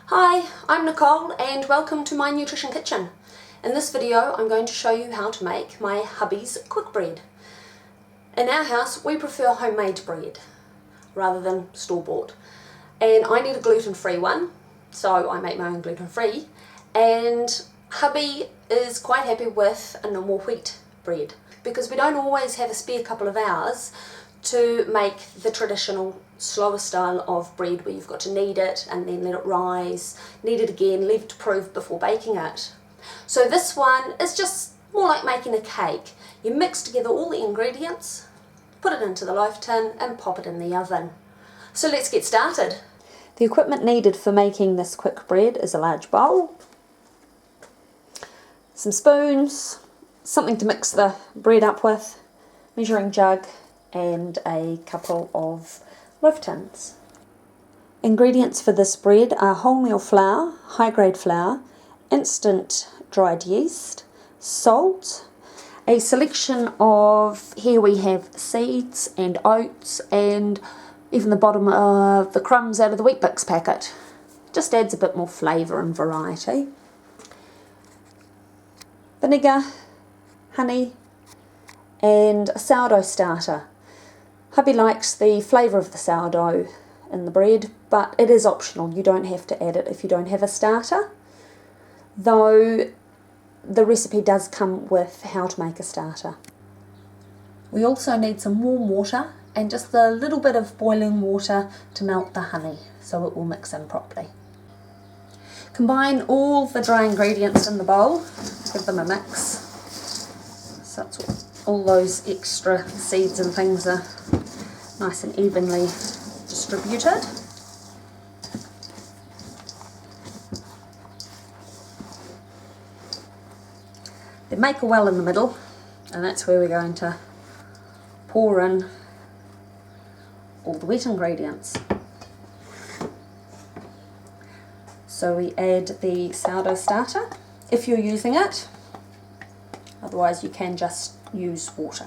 Hi, I'm Nicole and welcome to my nutrition kitchen. In this video I'm going to show you how to make my hubby's quick bread. In our house we prefer homemade bread rather than store-bought, and I need a gluten-free one, so I make my own gluten-free, and hubby is quite happy with a normal wheat bread because we don't always have a spare couple of hours to make the traditional slower style of bread where you've got to knead it and then let it rise, knead it again, leave it to proof before baking it. So this one is just more like making a cake. You mix together all the ingredients, put it into the loaf tin and pop it in the oven. So let's get started. The equipment needed for making this quick bread is a large bowl, some spoons, something to mix the bread up with, measuring jug, and a couple of loaf tins. Ingredients for this bread are wholemeal flour, high-grade flour, instant dried yeast, salt, a selection of, here we have seeds and oats and even the bottom of the crumbs out of the Wheat Bix packet. Just adds a bit more flavour and variety. Vinegar, honey, and a sourdough starter. Hubby likes the flavour of the sourdough in the bread, but it is optional. You don't have to add it if you don't have a starter, though the recipe does come with how to make a starter. We also need some warm water and just a little bit of boiling water to melt the honey so it will mix in properly. Combine all the dry ingredients in the bowl, give them a mix, so it's all those extra seeds and things are nice and evenly distributed. Then make a well in the middle, and that's where we're going to pour in all the wet ingredients. So we add the sourdough starter if you're using it, otherwise you can just use water.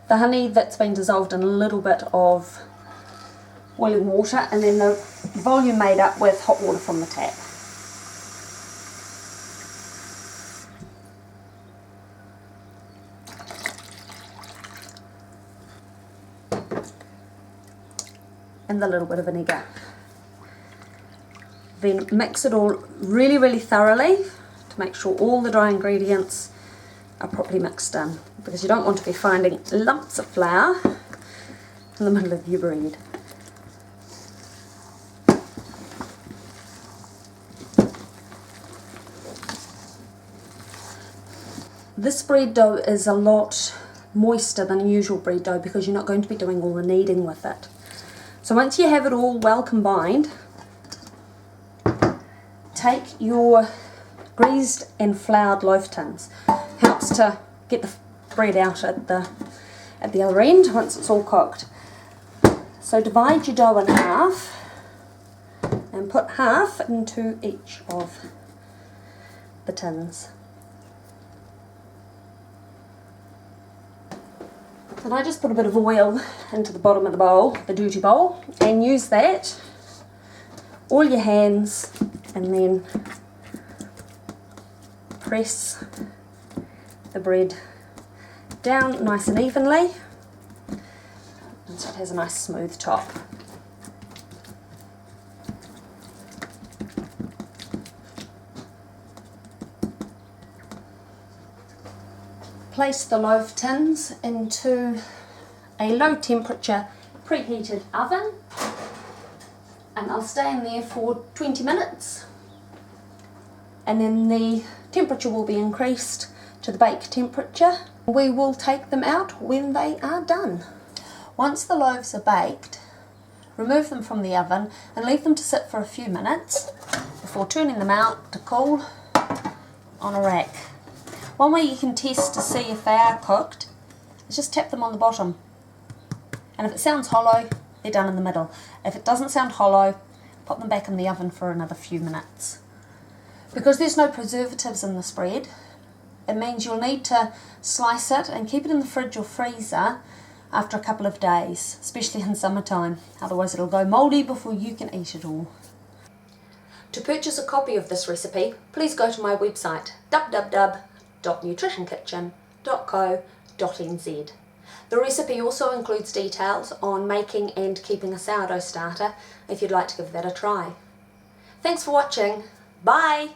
The honey that's been dissolved in a little bit of boiling water, and then the volume made up with hot water from the tap. And a little bit of vinegar. Then mix it all really thoroughly to make sure all the dry ingredients are properly mixed in, because you don't want to be finding lumps of flour in the middle of your bread. This bread dough is a lot moister than usual bread dough because you're not going to be doing all the kneading with it. So once you have it all well combined, take your greased and floured loaf tins. Helps to get the bread out at the other end once it's all cooked. So divide your dough in half and put half into each of the tins. And I just put a bit of oil into the bottom of the bowl, the duty bowl, and use that, all your hands, and then press the bread down nice and evenly, and so it has a nice smooth top. Place the loaf tins into a low temperature preheated oven, and I'll stay in there for 20 minutes, and then the temperature will be increased to the bake temperature. We will take them out when they are done. Once the loaves are baked, remove them from the oven and leave them to sit for a few minutes before turning them out to cool on a rack. One way you can test to see if they are cooked is just tap them on the bottom, and if it sounds hollow, they're done in the middle. If it doesn't sound hollow, pop them back in the oven for another few minutes. Because there's no preservatives in this bread, it means you'll need to slice it and keep it in the fridge or freezer after a couple of days, especially in summertime. Otherwise it'll go mouldy before you can eat it all. To purchase a copy of this recipe, please go to my website www.nutritionkitchen.co.nz. The recipe also includes details on making and keeping a sourdough starter if you'd like to give that a try. Thanks for watching. Bye!